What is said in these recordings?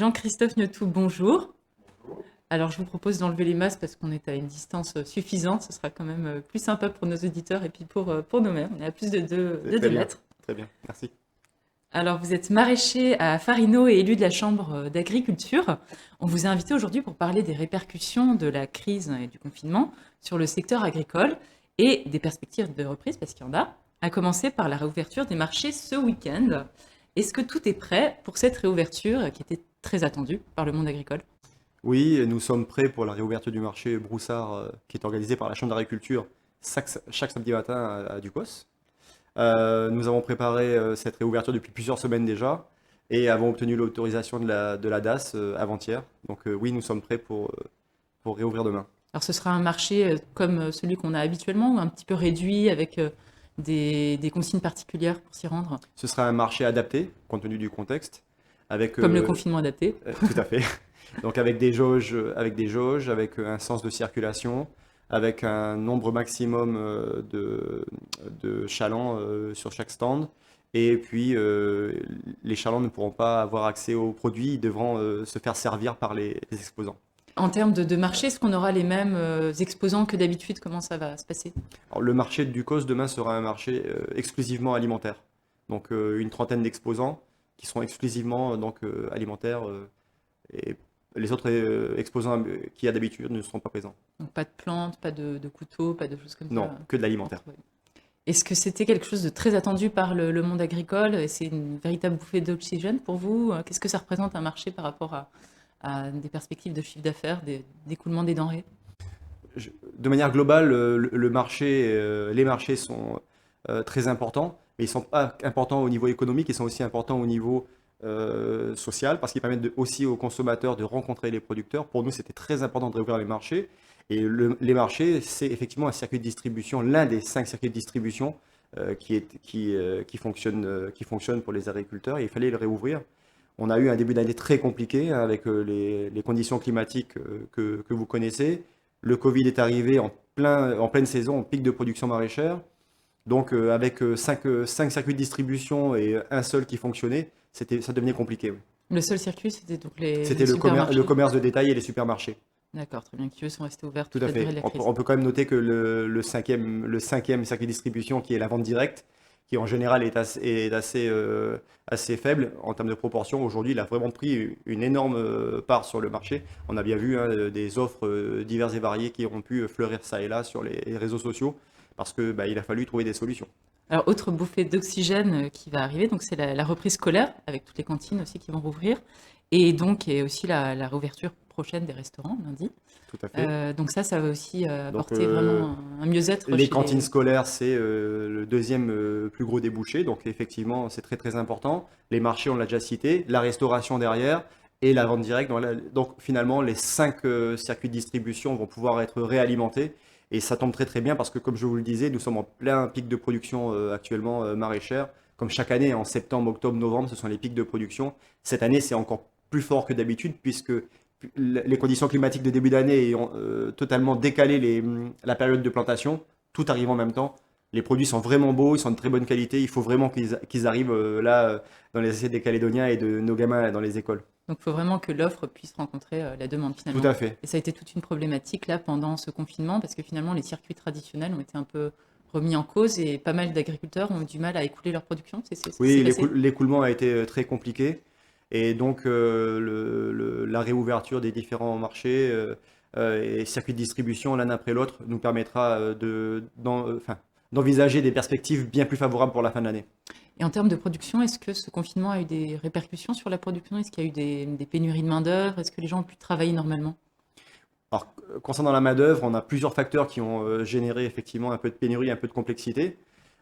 Jean-Christophe Gnotou, bonjour. Alors, je vous propose d'enlever les masques parce qu'on est à une distance suffisante. Ce sera quand même plus sympa pour nos auditeurs et puis pour nous-mêmes. On est à plus de C'est très 2 bien, mètres. très bien, merci. Alors, vous êtes maraîcher à Farino et élu de la Chambre d'agriculture. On vous a invité aujourd'hui pour parler des répercussions de la crise et du confinement sur le secteur agricole et des perspectives de reprise, parce qu'il y en a, à commencer par la réouverture des marchés ce week-end. Est-ce que tout est prêt pour cette réouverture qui était très attendue par le monde agricole? Oui, nous sommes prêts pour la réouverture du marché Broussard qui est organisé par la Chambre d'agriculture chaque samedi matin à Ducos. Nous avons préparé cette réouverture depuis plusieurs semaines déjà et avons obtenu l'autorisation de la DAS avant-hier. Donc oui, nous sommes prêts pour réouvrir demain. Alors, ce sera un marché comme celui qu'on a habituellement ou un petit peu réduit avec des consignes particulières pour s'y rendre, Ce sera un marché adapté compte tenu du contexte, avec comme le confinement adapté. tout à fait. Donc avec des jauges, avec un sens de circulation, avec un nombre maximum de chalands sur chaque stand. Et puis les chalands ne pourront pas avoir accès aux produits, ils devront se faire servir par les exposants. En termes de marché, est-ce qu'on aura les mêmes exposants que d'habitude? Comment ça va se passer? Alors, le marché de Ducos demain sera un marché exclusivement alimentaire. Donc une trentaine d'exposants qui seront exclusivement alimentaires et les autres exposants qu'il y a d'habitude ne seront pas présents. Donc, pas de plantes, pas de couteaux, pas de choses comme Non, ça que de à l'alimentaire. trouver. Est-ce que c'était quelque chose de très attendu par le monde agricole? Et c'est une véritable bouffée d'oxygène pour vous? Qu'est-ce que ça représente un marché par rapport à des perspectives de chiffre d'affaires, d'écoulement des denrées? De manière globale, les marchés sont très importants, mais ils ne sont pas importants au niveau économique, ils sont aussi importants au niveau social, parce qu'ils permettent aussi aux consommateurs de rencontrer les producteurs. Pour nous, c'était très important de réouvrir les marchés. Et les marchés, c'est effectivement un circuit de distribution, l'un des 5 circuits de distribution qui fonctionne pour les agriculteurs, et il fallait le réouvrir. On a eu un début d'année très compliqué hein, avec les conditions climatiques que vous connaissez. Le Covid est arrivé en pleine saison, en pic de production maraîchère. Donc avec 5 circuits de distribution et un seul qui fonctionnait, ça devenait compliqué. Oui. Le seul circuit, c'était donc les C'était le supermarchés. commerce de détail et les supermarchés. D'accord, très bien, qui eux sont restés ouverts Tout toute à la durée fait. de la On crise. peut quand même noter que le cinquième circuit de distribution, qui est la vente directe, qui en général est assez faible en termes de proportion, aujourd'hui, il a vraiment pris une énorme part sur le marché. On a bien vu hein, des offres diverses et variées qui ont pu fleurir ça et là sur les réseaux sociaux, parce que il a fallu trouver des solutions. Alors, autre bouffée d'oxygène qui va arriver, donc c'est la reprise scolaire, avec toutes les cantines aussi qui vont rouvrir, et donc et aussi la réouverture prochaine des restaurants lundi. Tout à fait. Donc ça va aussi Donc, apporter vraiment un mieux-être les chez cantines les... scolaires, c'est le deuxième plus gros débouché. Donc, effectivement, c'est très, très important. Les marchés, on l'a déjà cité. La restauration derrière et la vente directe. Donc, finalement, les 5 circuits de distribution vont pouvoir être réalimentés. Et ça tombe très, très bien parce que, comme je vous le disais, nous sommes en plein pic de production actuellement maraîchère. Comme chaque année, en septembre, octobre, novembre, ce sont les pics de production. Cette année, c'est encore plus fort que d'habitude puisque les conditions climatiques de début d'année ont totalement décalé la période de plantation. Tout arrive en même temps. Les produits sont vraiment beaux, ils sont de très bonne qualité. Il faut vraiment qu'ils arrivent là dans les assiettes des Calédoniens et de nos gamins dans les écoles. Donc il faut vraiment que l'offre puisse rencontrer la demande Tout finalement. à fait. Et ça a été toute une problématique là pendant ce confinement, parce que finalement les circuits traditionnels ont été un peu remis en cause et pas mal d'agriculteurs ont eu du mal à écouler leur production. C'est ce qui s'est Oui, passé? l'écoulement a été très compliqué. Et donc, la réouverture des différents marchés et circuits de distribution l'un après l'autre nous permettra d'envisager des perspectives bien plus favorables pour la fin de l'année. Et en termes de production, est-ce que ce confinement a eu des répercussions sur la production? Est-ce qu'il y a eu des pénuries de main-d'œuvre? Est-ce que les gens ont pu travailler normalement? Alors, concernant la main-d'œuvre, on a plusieurs facteurs qui ont généré effectivement un peu de pénurie, un peu de complexité.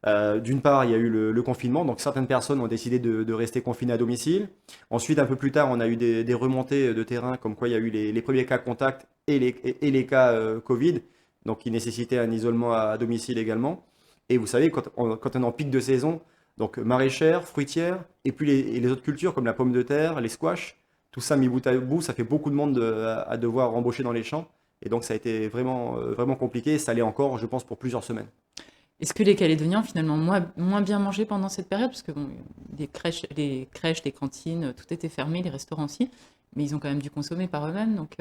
D'une part, il y a eu le confinement, donc certaines personnes ont décidé de rester confinées à domicile. Ensuite, un peu plus tard, on a eu des remontées de terrain, comme quoi il y a eu les premiers cas contacts et les cas Covid, donc qui nécessitaient un isolement à domicile également. Et vous savez, quand on est en pic de saison, donc maraîchère, fruitière, et puis les autres cultures comme la pomme de terre, les squash, tout ça mis bout à bout, ça fait beaucoup de monde à devoir embaucher dans les champs. Et donc ça a été vraiment, vraiment compliqué, et ça l'est encore, je pense, pour plusieurs semaines. Est-ce que les Calédoniens ont finalement moins bien mangé pendant cette période? Parce que bon, les crèches, les cantines, tout était fermé, les restaurants aussi. mais ils ont quand même dû consommer par eux-mêmes. Donc,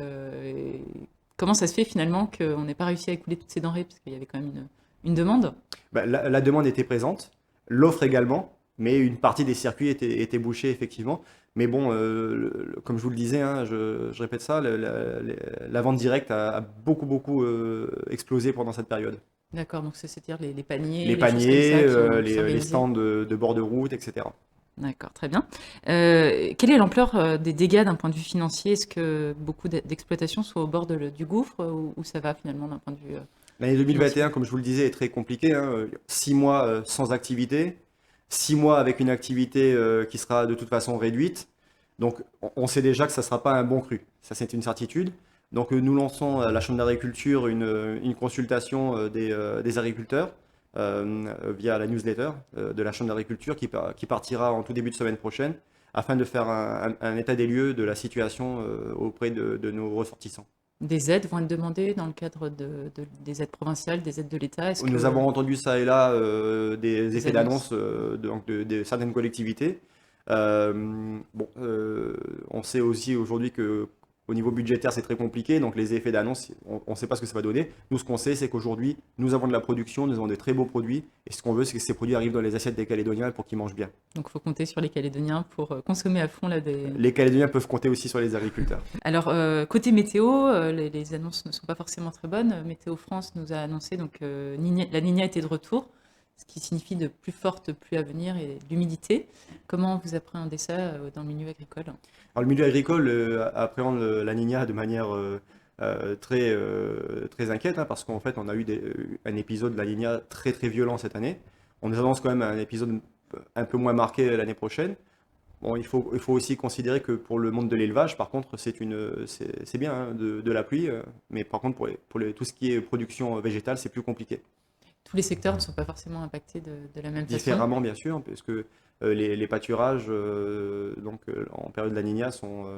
comment ça se fait finalement qu'on n'ait pas réussi à écouler toutes ces denrées, parce qu'il y avait quand même une demande? Bah, la demande était présente, l'offre également, mais une partie des circuits était bouchée effectivement. Mais bon, comme je vous le disais, hein, je répète ça, la vente directe a beaucoup explosé pendant cette période. D'accord, donc c'est-à-dire les paniers, Les les choses comme paniers, ça qui ont pu les s'organiser. stands de bord de route, etc. D'accord, très bien. Quelle est l'ampleur des dégâts d'un point de vue financier? Est-ce que beaucoup d'exploitations sont au bord du gouffre ou ça va finalement d'un point de vue L'année financier? 2021, comme je vous le disais, est très compliquée, hein. 6 mois sans activité, 6 mois avec une activité qui sera de toute façon réduite. Donc on sait déjà que ça ne sera pas un bon cru. Ça, c'est une certitude. Donc nous lançons à la Chambre d'agriculture une consultation des agriculteurs via la newsletter de la Chambre d'agriculture qui partira en tout début de semaine prochaine afin de faire un état des lieux de la situation auprès de nos ressortissants. Des aides vont être demandées dans le cadre des aides provinciales, des aides de l'État? Est-ce Nous que avons entendu ça et là des des effets annonces? d'annonce de certaines collectivités. Bon, on sait aussi aujourd'hui que au niveau budgétaire, c'est très compliqué, donc les effets d'annonce, on ne sait pas ce que ça va donner. Nous, ce qu'on sait, c'est qu'aujourd'hui, nous avons de la production, nous avons des très beaux produits, et ce qu'on veut, c'est que ces produits arrivent dans les assiettes des Calédoniens pour qu'ils mangent bien. Donc, il faut compter sur les Calédoniens pour consommer à fond là Les Calédoniens peuvent compter aussi sur les agriculteurs. Alors, côté météo, les annonces ne sont pas forcément très bonnes. Météo France nous a annoncé donc la Niña était de retour, ce qui signifie de plus fortes pluies à venir et de l'humidité. Comment vous appréhendez ça dans le milieu agricole? Alors, le milieu agricole appréhende la Niña de manière très inquiète, hein, parce qu'en fait, on a eu un épisode de la Niña très violent cette année. On nous annonce quand même un épisode un peu moins marqué l'année prochaine. Bon, il faut aussi considérer que pour le monde de l'élevage, par contre, c'est bien hein, de la pluie, mais par contre, tout ce qui est production végétale, c'est plus compliqué. Tous les secteurs ne sont pas forcément impactés de la même façon. Différemment, bien sûr, parce que les pâturages, en période de la Niña, sont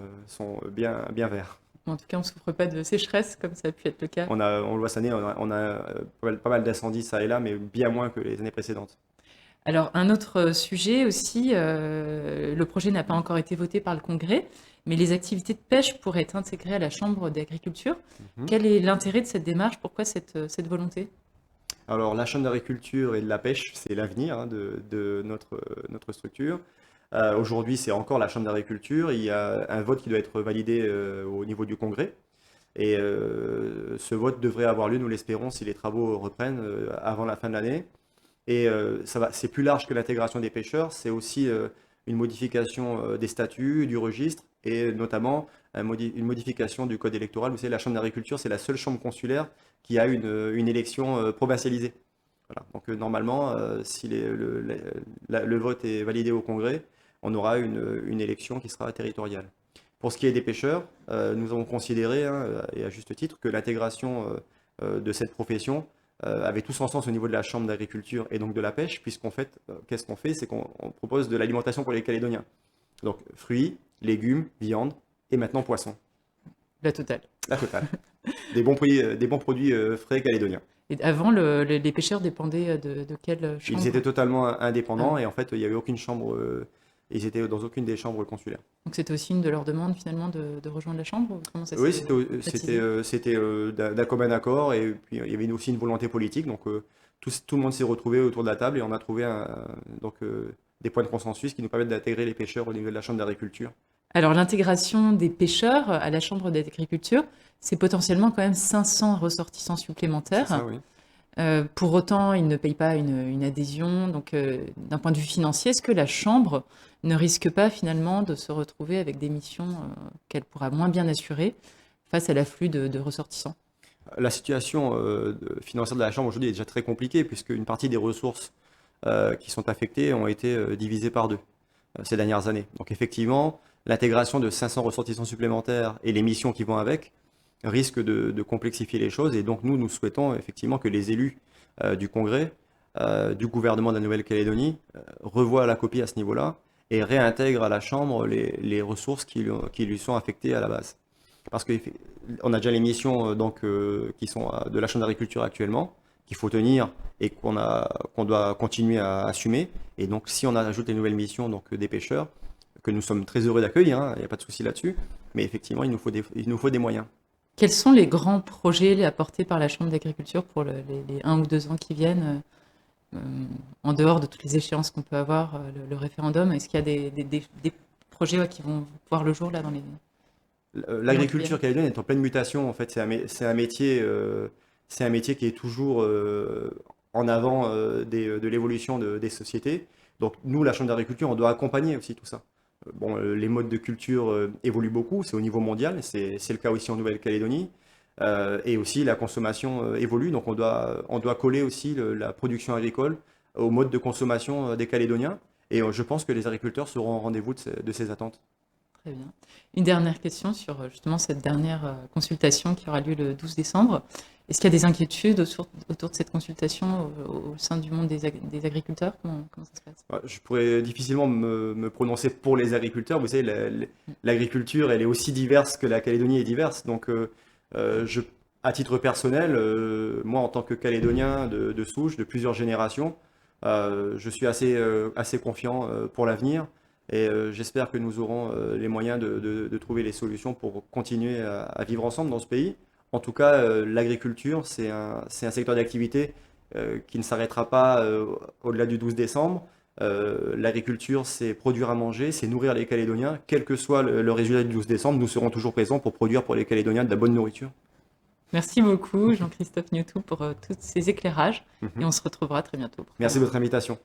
bien verts. En tout cas, on ne souffre pas de sécheresse comme ça a pu être le cas. On le voit cette année, on a pas mal d'incendies ça et là, mais bien moins que les années précédentes. Alors, un autre sujet aussi, le projet n'a pas encore été voté par le Congrès, mais les activités de pêche pourraient être intégrées à la Chambre d'agriculture. Mhm. Quel est l'intérêt de cette démarche? Pourquoi cette volonté? Alors, la Chambre d'agriculture et de la pêche, c'est l'avenir hein, de notre structure. Aujourd'hui, c'est encore la Chambre d'agriculture. Il y a un vote qui doit être validé au niveau du Congrès. Et ce vote devrait avoir lieu, nous l'espérons, si les travaux reprennent avant la fin de l'année. Et c'est plus large que l'intégration des pêcheurs. C'est aussi une modification des statuts, du registre, et notamment une modification du code électoral. Vous savez, la Chambre d'agriculture, c'est la seule chambre consulaire qui a une élection provincialisée. Voilà. Donc normalement, si le vote est validé au Congrès, on aura une élection qui sera territoriale. Pour ce qui est des pêcheurs, nous avons considéré, hein, et à juste titre, que l'intégration de cette profession avait tout son sens au niveau de la Chambre d'agriculture et donc de la pêche, puisqu'en fait, qu'est-ce qu'on fait? C'est qu'on propose de l'alimentation pour les Calédoniens. Donc fruits, légumes, viande et maintenant poissons. La totale. La totale. Des bons produits frais calédoniens. Et avant, les pêcheurs dépendaient de quelle Ils chambre? étaient totalement indépendants Ah, et en fait, il n'y avait aucune chambre, ils étaient dans aucune des chambres consulaires. donc c'était aussi une de leurs demandes finalement de rejoindre la chambre? Ou comment ça Oui, s'est baptisé? c'était d'un commun accord et puis il y avait aussi une volonté politique. Donc tout le monde s'est retrouvé autour de la table et on a trouvé des points de consensus qui nous permettent d'intégrer les pêcheurs au niveau de la Chambre d'agriculture. Alors l'intégration des pêcheurs à la Chambre d'agriculture, c'est potentiellement quand même 500 ressortissants C'est supplémentaires. ça, oui. Pour autant, ils ne payent pas une adhésion. Donc, d'un point de vue financier, est-ce que la Chambre ne risque pas finalement de se retrouver avec des missions qu'elle pourra moins bien assurer face à l'afflux de ressortissants? La situation financière de la Chambre aujourd'hui est déjà très compliquée puisque une partie des ressources qui sont affectées ont été divisées par deux ces dernières années. Donc effectivement, l'intégration de 500 ressortissants supplémentaires et les missions qui vont avec risque de complexifier les choses. Et donc nous souhaitons effectivement que les élus du Congrès, du gouvernement de la Nouvelle-Calédonie, revoient la copie à ce niveau-là et réintègrent à la Chambre les ressources qui lui sont affectées à la base. Parce qu'on a déjà les missions qui sont de la Chambre d'agriculture actuellement, qu'il faut tenir et qu'on doit continuer à assumer. Et donc si on ajoute les nouvelles missions donc, des pêcheurs, que nous sommes très heureux d'accueillir, hein, il n'y a pas de souci là-dessus, mais effectivement, il nous faut des moyens. Quels sont les grands projets apportés par la Chambre d'agriculture pour les 1 ou 2 ans qui viennent, en dehors de toutes les échéances qu'on peut avoir, le référendum? Est-ce qu'il y a des projets qui vont voir le jour là dans les L'agriculture calédonienne est en pleine mutation. En fait, c'est un métier qui est toujours en avant de l'évolution des sociétés. Donc, nous, la Chambre d'agriculture, on doit accompagner aussi tout ça. Bon, les modes de culture évoluent beaucoup, c'est au niveau mondial, c'est le cas aussi en Nouvelle-Calédonie. Et aussi, la consommation évolue, donc on doit coller aussi la production agricole au mode de consommation des Calédoniens. Et je pense que les agriculteurs seront au rendez-vous de ces attentes. Très bien. Une dernière question sur justement cette dernière consultation qui aura lieu le 12 décembre. Est-ce qu'il y a des inquiétudes autour de cette consultation au sein du monde des agriculteurs? Comment ça se passe? Je pourrais difficilement me prononcer pour les agriculteurs. Vous savez, l'agriculture, elle est aussi diverse que la Calédonie est diverse. Donc, à titre personnel, moi, en tant que Calédonien de souche, de plusieurs générations, je suis assez confiant pour l'avenir. Et j'espère que nous aurons les moyens de trouver les solutions pour continuer à vivre ensemble dans ce pays. En tout cas, l'agriculture, c'est un secteur d'activité qui ne s'arrêtera pas au-delà du 12 décembre. L'agriculture, c'est produire à manger, c'est nourrir les Calédoniens. Quel que soit le résultat du 12 décembre, nous serons toujours présents pour produire pour les Calédoniens de la bonne nourriture. Merci beaucoup, Jean-Christophe Newtou, pour tous ces éclairages. Et on se retrouvera très bientôt. Merci de votre invitation.